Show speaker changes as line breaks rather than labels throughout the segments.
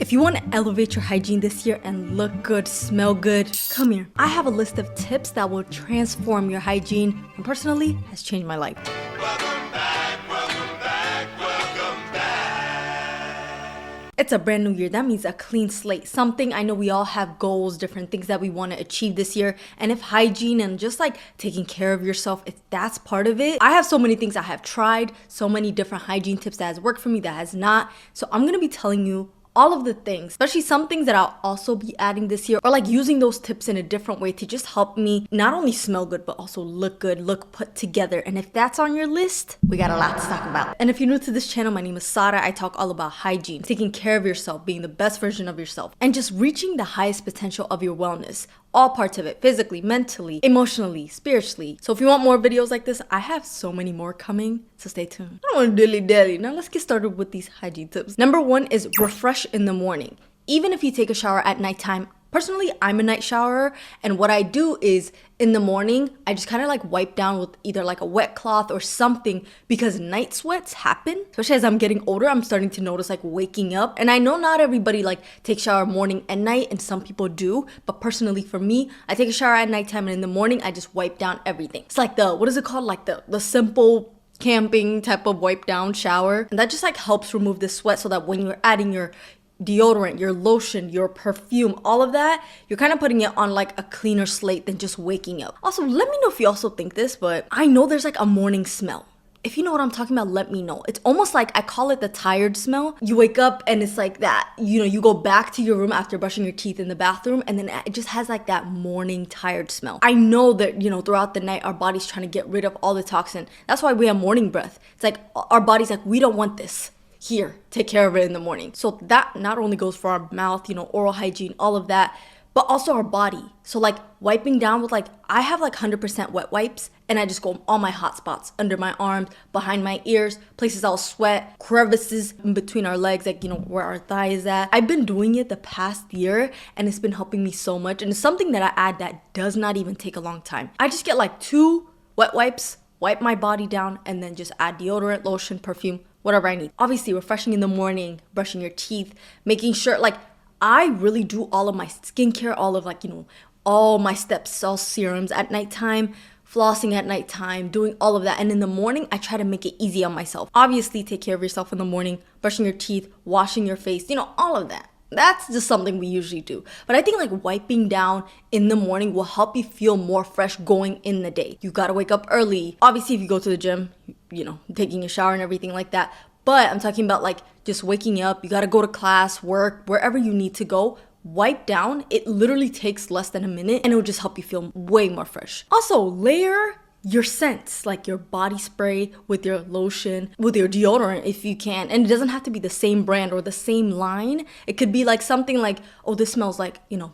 If you want to elevate your hygiene this year and look good, smell good, come here. I have a list of tips that will transform your hygiene and personally has changed my life.
Welcome back, welcome back, welcome back.
It's a brand new year. That means a clean slate. Something I know we all have goals, different things that we want to achieve this year. And if hygiene and just like taking care of yourself, if that's part of it, I have so many things I have tried, so many different hygiene tips that has worked for me, that has not. So I'm going to be telling you all of the things, especially some things that I'll also be adding this year, or like using those tips in a different way to just help me not only smell good, but also look good, look put together. And if that's on your list, we got a lot to talk about. And if you're new to this channel, my name is Sara. I talk all about hygiene, taking care of yourself, being the best version of yourself, and just reaching the highest potential of your wellness. All parts of it, physically, mentally, emotionally, spiritually. So if you want more videos like this, I have so many more coming, so stay tuned. I don't want to dilly-dally. Now let's get started with these hygiene tips. Number one is refresh in the morning. Even if you take a shower at nighttime, personally, I'm a night showerer, and what I do is in the morning, I just kind of like wipe down with either like a wet cloth or something, because night sweats happen. Especially as I'm getting older, I'm starting to notice like waking up. And I know not everybody like takes shower morning and night, and some people do. But personally for me, I take a shower at nighttime, and in the morning, I just wipe down everything. It's like what is it called? Like the simple camping type of wipe down shower. And that just like helps remove the sweat, so that when you're adding your deodorant, your lotion, your perfume, all of that, you're kind of putting it on like a cleaner slate than just waking up. Also, let me know if you also think this, but I know there's like a morning smell. If you know what I'm talking about, let me know. It's almost like, I call it the tired smell. You wake up and it's like that, you go back to your room after brushing your teeth in the bathroom, and then it just has like that morning tired smell. I know that, throughout the night, our body's trying to get rid of all the toxin. That's why we have morning breath. It's like our body's like, we don't want this. Here, take care of it in the morning. So that not only goes for our mouth, oral hygiene, all of that, but also our body. So like wiping down with I have like 100% wet wipes, and I just go all my hot spots, under my arms, behind my ears, places I'll sweat, crevices in between our legs, where our thigh is at. I've been doing it the past year, and it's been helping me so much. And it's something that I add that does not even take a long time. I just get like 2 wet wipes, wipe my body down, and then just add deodorant, lotion, perfume, whatever I need. Obviously, refreshing in the morning, brushing your teeth, making sure, I really do all of my skincare, all of all my steps, all serums at nighttime, flossing at nighttime, doing all of that. And in the morning, I try to make it easy on myself. Obviously, take care of yourself in the morning, brushing your teeth, washing your face, all of that. That's just something we usually do. But I think wiping down in the morning will help you feel more fresh going in the day. You gotta wake up early. Obviously, if you go to the gym, taking a shower and everything like that. But I'm talking about just waking up. You gotta go to class, work, wherever you need to go. Wipe down. It literally takes less than a minute, and it will just help you feel way more fresh. Also, layer your scents, like your body spray with your lotion, with your deodorant if you can. And it doesn't have to be the same brand or the same line. It could be something like, oh, this smells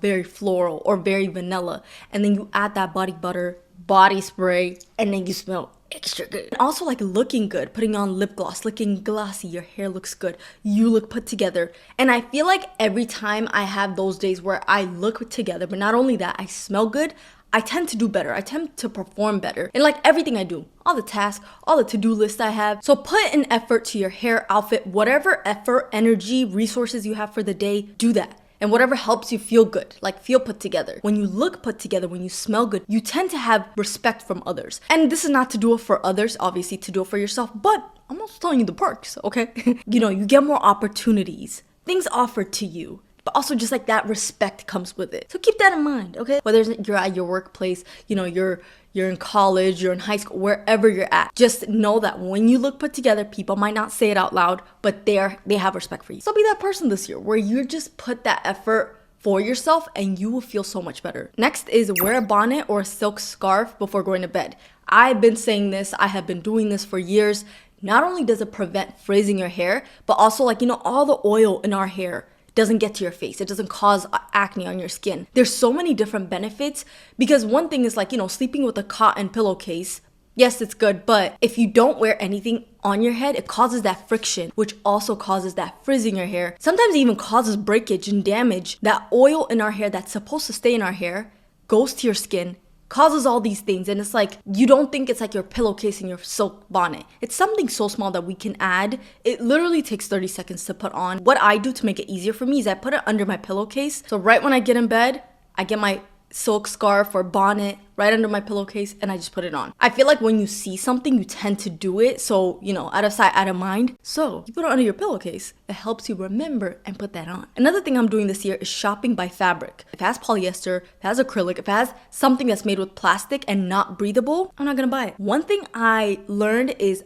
very floral or very vanilla. And then you add that body butter, body spray, and then you smell extra good. And also looking good, putting on lip gloss, looking glossy, your hair looks good, you look put together. And I feel like every time I have those days where I look put together, but not only that, I smell good, I tend to do better. I tend to perform better in everything I do, all the tasks, all the to-do lists I have. So put an effort to your hair, outfit, whatever effort, energy, resources you have for the day, do that. And whatever helps you feel good, feel put together. When you look put together, when you smell good, you tend to have respect from others. And this is not to do it for others, obviously to do it for yourself, but I'm also telling you the perks, okay? You get more opportunities, things offered to you. But also just that respect comes with it. So keep that in mind, okay? Whether you're at your workplace, you're in college, you're in high school, wherever you're at. Just know that when you look put together, people might not say it out loud, but they have respect for you. So be that person this year where you just put that effort for yourself, and you will feel so much better. Next is wear a bonnet or a silk scarf before going to bed. I've been saying this, I have been doing this for years. Not only does it prevent frizzing your hair, but also all the oil in our hair doesn't get to your face. It doesn't cause acne on your skin. There's so many different benefits, because one thing is sleeping with a cotton pillowcase. Yes, it's good, but if you don't wear anything on your head, it causes that friction, which also causes that frizzing your hair. Sometimes it even causes breakage and damage. That oil in our hair that's supposed to stay in our hair goes to your skin, causes all these things. And it's like, you don't think it's like your pillowcase and your silk bonnet. It's something so small that we can add. It literally takes 30 seconds to put on. What I do to make it easier for me is I put it under my pillowcase. So right when I get in bed, I get my silk scarf or bonnet right under my pillowcase and I just put it on. I feel like when you see something, you tend to do it. So, you know, out of sight, out of mind. So you put it under your pillowcase. It helps you remember and put that on. Another thing I'm doing this year is shopping by fabric. If it has polyester, if it has acrylic, if it has something that's made with plastic and not breathable, I'm not gonna buy it. One thing I learned is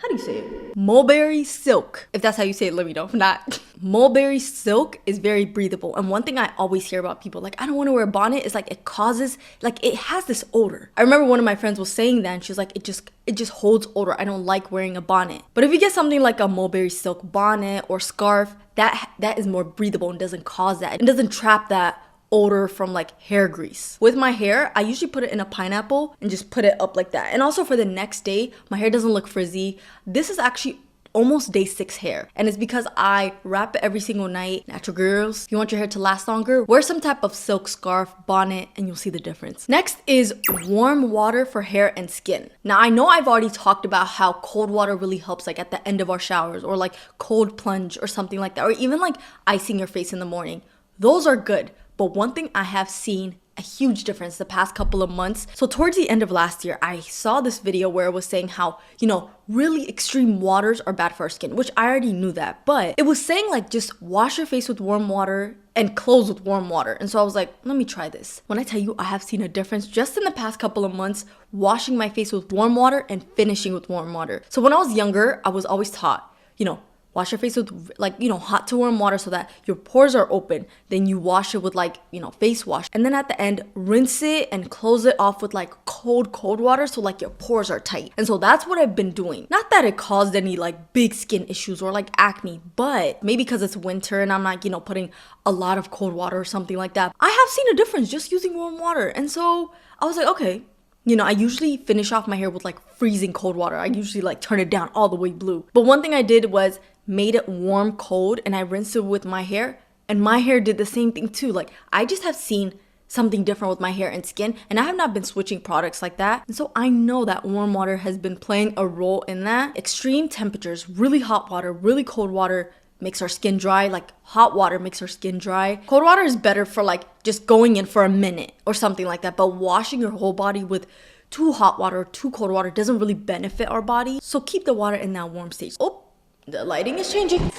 how do you say it? Mulberry silk. If that's how you say it, let me know. If not, mulberry silk is very breathable. And one thing I always hear about people, like, I don't want to wear a bonnet, is like, it causes, like, it has this odor. I remember one of my friends was saying that and she was like, it just holds odor. I don't like wearing a bonnet. But if you get something like a mulberry silk bonnet or scarf, that is more breathable and doesn't cause that. It doesn't trap that odor from like hair grease. With my hair, I usually put it in a pineapple and just put it up like that. And also for the next day, my hair doesn't look frizzy. This is actually almost day 6 hair, and it's because I wrap it every single night. Natural girls, if you want your hair to last longer, wear some type of silk scarf, bonnet, and you'll see the difference. Next is warm water for hair and skin. Now I know I've already talked about how cold water really helps, like at the end of our showers, or like cold plunge or something like that, or even like icing your face in the morning. Those are good. But one thing I have seen a huge difference the past couple of months. So towards the end of last year, I saw this video where it was saying how, you know, really extreme waters are bad for our skin, which I already knew that. But it was saying like, just wash your face with warm water and clothes with warm water. And so I was like, let me try this. When I tell you I have seen a difference just in the past couple of months, washing my face with warm water and finishing with warm water. So when I was younger, I was always taught, you know, wash your face with like, you know, hot to warm water so that your pores are open. Then you wash it with like, you know, face wash. And then at the end, rinse it and close it off with like cold water so like your pores are tight. And so that's what I've been doing. Not that it caused any like big skin issues or like acne, but maybe because it's winter and I'm not, you know, putting a lot of cold water or something like that. I have seen a difference just using warm water. And so I was like, okay. You know, I usually finish off my hair with like freezing cold water. I usually like turn it down all the way blue. But one thing I did was made it warm cold and I rinsed it with my hair, and my hair did the same thing too. Like I just have seen something different with my hair and skin, and I have not been switching products like that. And so I know that warm water has been playing a role in that. Extreme temperatures, really hot water, really cold water makes our skin dry. Like hot water makes our skin dry. Cold water is better for like just going in for a minute or something like that. But washing your whole body with too hot water or too cold water doesn't really benefit our body. So keep the water in that warm stage. Oh, the lighting is changing.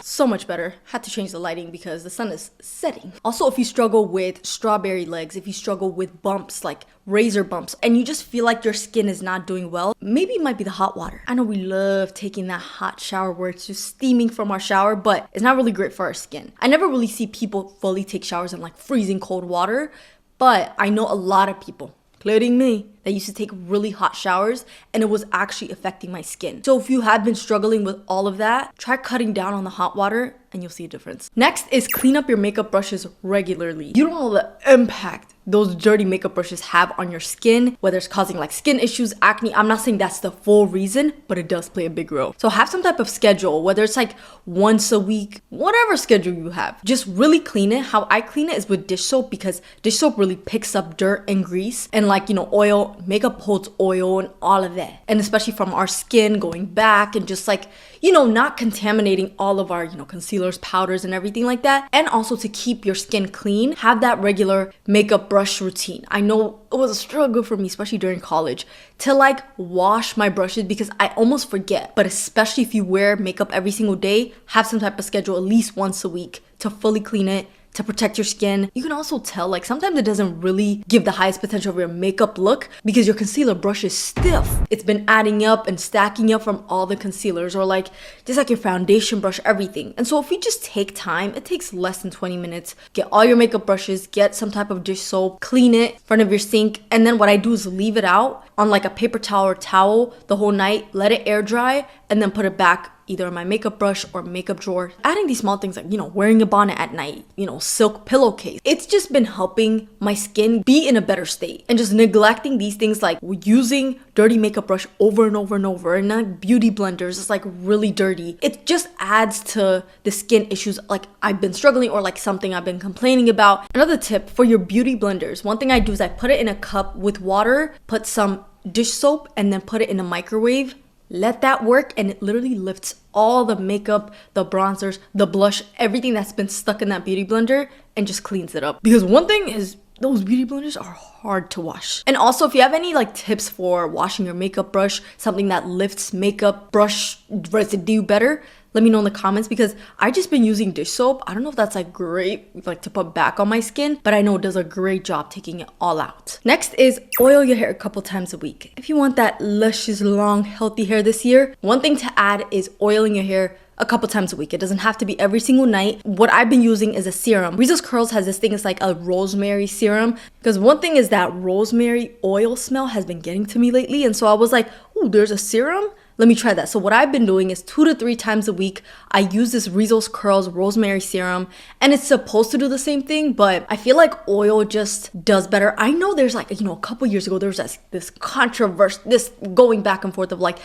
So much better. Had to change the lighting because the sun is setting. Also, if you struggle with strawberry legs, if you struggle with bumps, like razor bumps, and you just feel like your skin is not doing well, maybe it might be the hot water. I know we love taking that hot shower where it's just steaming from our shower, but it's not really great for our skin. I never really see people fully take showers in like freezing cold water, but I know a lot of people, including me, that used to take really hot showers and it was actually affecting my skin. So if you have been struggling with all of that, try cutting down on the hot water and you'll see a difference. Next is clean up your makeup brushes regularly. You don't know the impact those dirty makeup brushes have on your skin, whether it's causing like skin issues, acne. I'm not saying that's the full reason, but it does play a big role. So have some type of schedule, whether it's like once a week, whatever schedule you have. Just really clean it. How I clean it is with dish soap, because dish soap really picks up dirt and grease and like, you know, oil. Makeup holds oil and all of that. And especially from our skin going back and just like, you know, not contaminating all of our, you know, concealers, powders and everything like that. And also to keep your skin clean, have that regular makeup brush routine. I know it was a struggle for me, especially during college, to like wash my brushes because I almost forget. But especially if you wear makeup every single day, have some type of schedule at least once a week to fully clean it, to protect your skin. You can also tell like sometimes it doesn't really give the highest potential of your makeup look because your concealer brush is stiff. It's been adding up and stacking up from all the concealers, or like just like your foundation brush, everything. And so if you just take time, it takes less than 20 minutes, get all your makeup brushes, get some type of dish soap, clean it in front of your sink. And then what I do is leave it out on like a paper towel or towel the whole night, let it air dry, and then put it back, either in my makeup brush or makeup drawer. Adding these small things like, wearing a bonnet at night, silk pillowcase. It's just been helping my skin be in a better state. And just neglecting these things like using dirty makeup brush over and over and over, and not beauty blenders, it's like really dirty. It just adds to the skin issues like I've been struggling or like something I've been complaining about. Another tip for your beauty blenders, one thing I do is I put it in a cup with water, put some dish soap, and then put it in a microwave. Let that work, and it literally lifts all the makeup, the bronzers, the blush, everything that's been stuck in that beauty blender, and just cleans it up. Because one thing is, those beauty blenders are hard to wash. And also, if you have any like tips for washing your makeup brush, something that lifts makeup brush residue better, let me know in the comments, because I just been using dish soap. I don't know if that's like great like to put back on my skin, but I know it does a great job taking it all out. Next is oil your hair a couple times a week. If you want that luscious, long, healthy hair this year, one thing to add is oiling your hair a couple times a week. It doesn't have to be every single night. What I've been using is a serum. Rizos Curls has this thing, it's like a rosemary serum. Because one thing is that rosemary oil smell has been getting to me lately. And so I was like, oh, there's a serum? Let me try that. So what I've been doing is 2 to 3 times a week, I use this Rizos Curls rosemary serum, and it's supposed to do the same thing, but I feel like oil just does better. I know there's like, a couple years ago, there was this controversy, this going back and forth of like,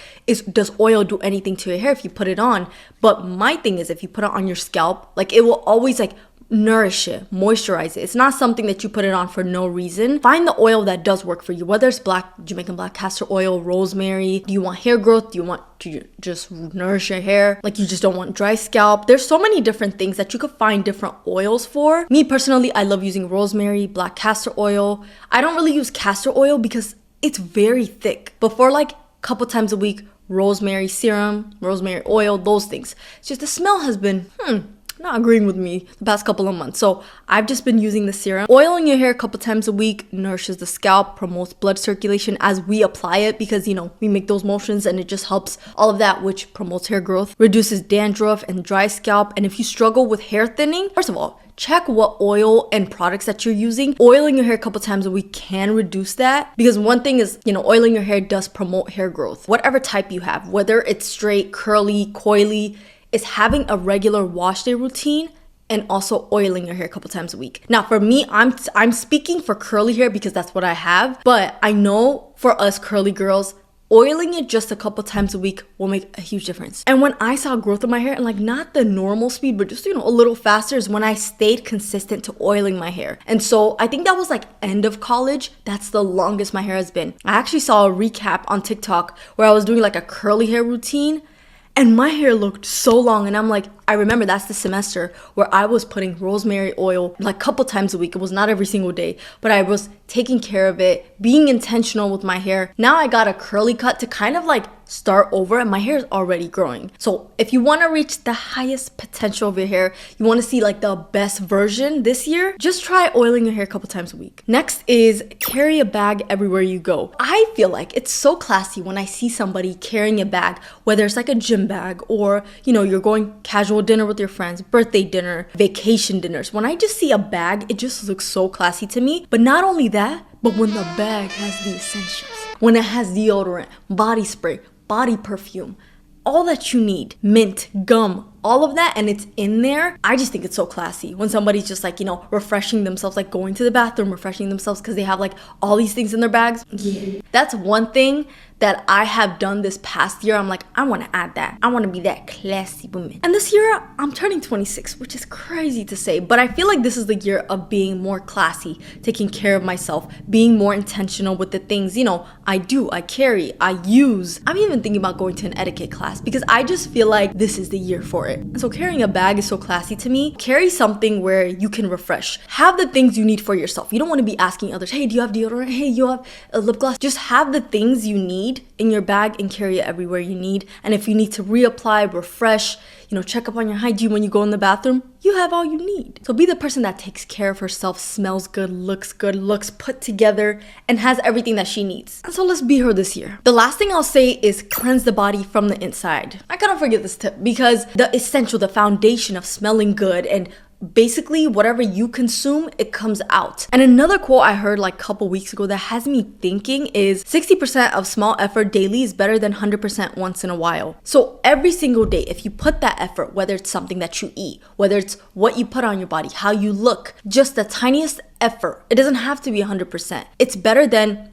does oil do anything to your hair if you put it on? But my thing is, if you put it on your scalp, like it will always like nourish it, moisturize it. It's not something that you put it on for no reason. Find the oil that does work for you, whether it's Jamaican black castor oil, rosemary. Do you want hair growth? Do you want to just nourish your hair? Like you just don't want dry scalp? There's so many different things that you could find different oils for. Me personally, I love using rosemary, black castor oil. I don't really use castor oil because it's very thick. But for like a couple times a week, rosemary serum, rosemary oil, those things. It's just the smell has been, not agreeing with me the past couple of months. So I've just been using the serum. Oiling your hair a couple times a week nourishes the scalp, promotes blood circulation as we apply it, because we make those motions and it just helps all of that, which promotes hair growth, reduces dandruff and dry scalp. And if you struggle with hair thinning, first of all, check what oil and products that you're using. Oiling your hair a couple times a week can reduce that, because one thing is, oiling your hair does promote hair growth. Whatever type you have, whether it's straight, curly, coily, is having a regular wash day routine and also oiling your hair a couple times a week. Now for me, I'm speaking for curly hair because that's what I have, but I know for us curly girls, oiling it just a couple times a week will make a huge difference. And when I saw growth in my hair, and like not the normal speed, but just a little faster, is when I stayed consistent to oiling my hair. And so I think that was like end of college. That's the longest my hair has been. I actually saw a recap on TikTok where I was doing like a curly hair routine, and my hair looked so long, and I'm like, I remember that's the semester where I was putting rosemary oil like a couple times a week. It was not every single day, but I was taking care of it, being intentional with my hair. Now I got a curly cut to kind of like start over, and my hair is already growing. So if you want to reach the highest potential of your hair, you want to see like the best version this year, just try oiling your hair a couple times a week. Next is carry a bag everywhere you go. I feel like it's so classy when I see somebody carrying a bag, whether it's like a gym bag or you're going casual dinner with your friends, birthday dinner, vacation dinners. When I just see a bag, it just looks so classy to me. But not only that, but when the bag has the essentials, when it has deodorant, body spray, body perfume, all that you need, mint, gum, all of that, and it's in there, I just think it's so classy when somebody's just like, refreshing themselves, like going to the bathroom, refreshing themselves because they have like all these things in their bags. Yeah. That's one thing that I have done this past year. I'm like, I want to add that. I want to be that classy woman. And this year, I'm turning 26, which is crazy to say, but I feel like this is the year of being more classy, taking care of myself, being more intentional with the things, I do, I carry, I use. I'm even thinking about going to an etiquette class because I just feel like this is the year for it. And so carrying a bag is so classy to me. Carry something where you can refresh. Have the things you need for yourself. You don't want to be asking others, hey, do you have deodorant? Hey, you have a lip gloss? Just have the things you need in your bag and carry it everywhere you need. And if you need to reapply, refresh, check up on your hygiene when you go in the bathroom, you have all you need. So be the person that takes care of herself, smells good, looks put together, and has everything that she needs. And so let's be her this year. The last thing I'll say is cleanse the body from the inside. I cannot forget this tip because the essential, the foundation of smelling good and basically whatever you consume, it comes out. And another quote I heard like a couple weeks ago that has me thinking is 60% of small effort daily is better than 100% once in a while. So every single day, if you put that effort, whether it's something that you eat, whether it's what you put on your body, how you look, just the tiniest effort, it doesn't have to be 100%. It's better than,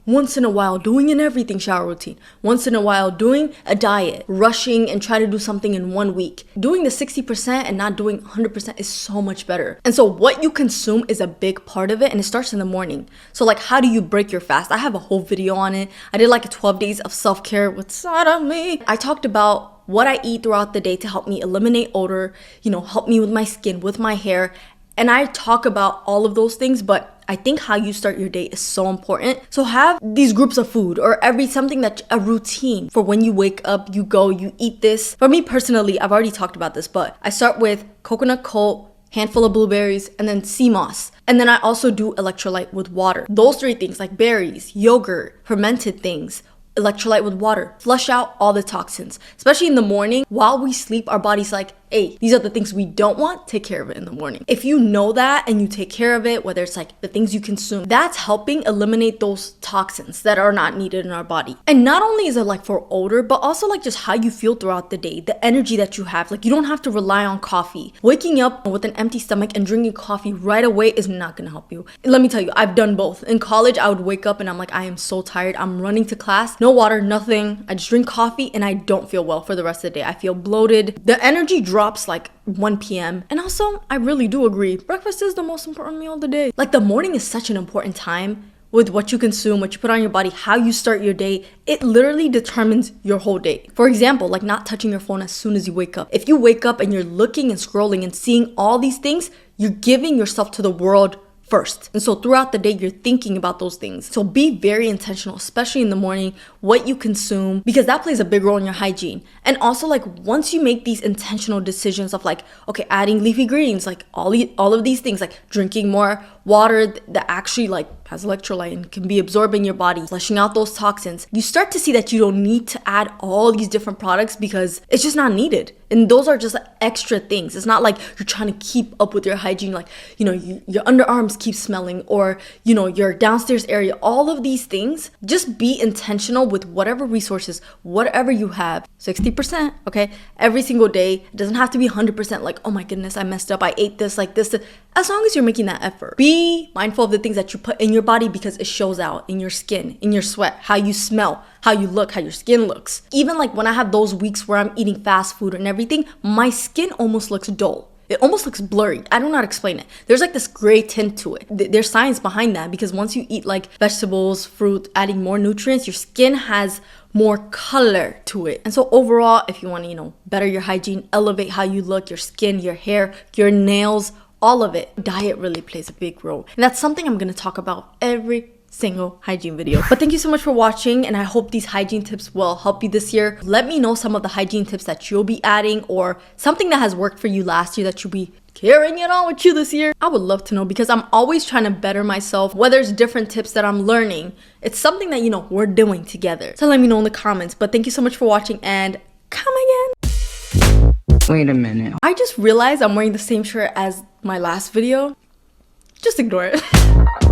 once in a while doing an everything shower routine, once in a while doing a diet, rushing and try to do something in 1 week. Doing the 60% and not doing 100% is so much better. And so what you consume is a big part of it, and it starts in the morning. So like, how do you break your fast? I have a whole video on it. I did like a 12 days of self-care with side of me. I talked about what I eat throughout the day to help me eliminate odor, help me with my skin, with my hair. And I talk about all of those things, but I think how you start your day is so important. So have these groups of food or something that a routine for when you wake up, you go, you eat this. For me personally, I've already talked about this, but I start with coconut coat, handful of blueberries, and then sea moss. And then I also do electrolyte with water. Those 3 things like berries, yogurt, fermented things, electrolyte with water, flush out all the toxins. Especially in the morning, while we sleep, our body's like, hey, these are the things we don't want, take care of it in the morning. If you know that and you take care of it, whether it's like the things you consume, that's helping eliminate those toxins that are not needed in our body. And not only is it like for odor, but also like just how you feel throughout the day, the energy that you have. Like you don't have to rely on coffee. Waking up with an empty stomach and drinking coffee right away is not gonna help you. Let me tell you, I've done both. In college, I would wake up and I'm like, I am so tired. I'm running to class, no water, nothing. I just drink coffee and I don't feel well for the rest of the day. I feel bloated. The energy drops like 1 p.m. And also, I really do agree, breakfast is the most important meal of the day. Like the morning is such an important time with what you consume, what you put on your body, how you start your day. It literally determines your whole day. For example, like not touching your phone as soon as you wake up. If you wake up and you're looking and scrolling and seeing all these things, you're giving yourself to the world first. And so throughout the day, you're thinking about those things. So be very intentional, especially in the morning, what you consume, because that plays a big role in your hygiene. And also like once you make these intentional decisions of like, okay, adding leafy greens, like all of these things, like drinking more water that actually like has electrolyte and can be absorbed in your body, flushing out those toxins, you start to see that you don't need to add all these different products because it's just not needed. And those are just like extra things. It's not like you're trying to keep up with your hygiene, like, your underarms keep smelling or, your downstairs area, all of these things. Just be intentional with whatever resources, whatever you have. 60%, okay? Every single day. It doesn't have to be 100% like, oh my goodness, I messed up. I ate this, like this. As long as you're making that effort. Be mindful of the things that you put in your body because it shows out in your skin, in your sweat, how you smell, how you look, how your skin looks. Even like when I have those weeks where I'm eating fast food and everything, my skin almost looks dull. It almost looks blurry. I don't know how to explain it. There's like this gray tint to it. There's science behind that because once you eat like vegetables, fruit, adding more nutrients, your skin has more color to it. And so overall, if you want to, better your hygiene, elevate how you look, your skin, your hair, your nails, all of it, diet really plays a big role. And that's something I'm going to talk about every single hygiene video. But thank you so much for watching, and I hope these hygiene tips will help you this year. Let me know some of the hygiene tips that you'll be adding or something that has worked for you last year that you'll be carrying it on with you this year. I would love to know because I'm always trying to better myself. Whether it's different tips that I'm learning, it's something that, we're doing together. So let me know in the comments. But thank you so much for watching and come again.
Wait a minute.
I just realized I'm wearing the same shirt as my last video. Just ignore it.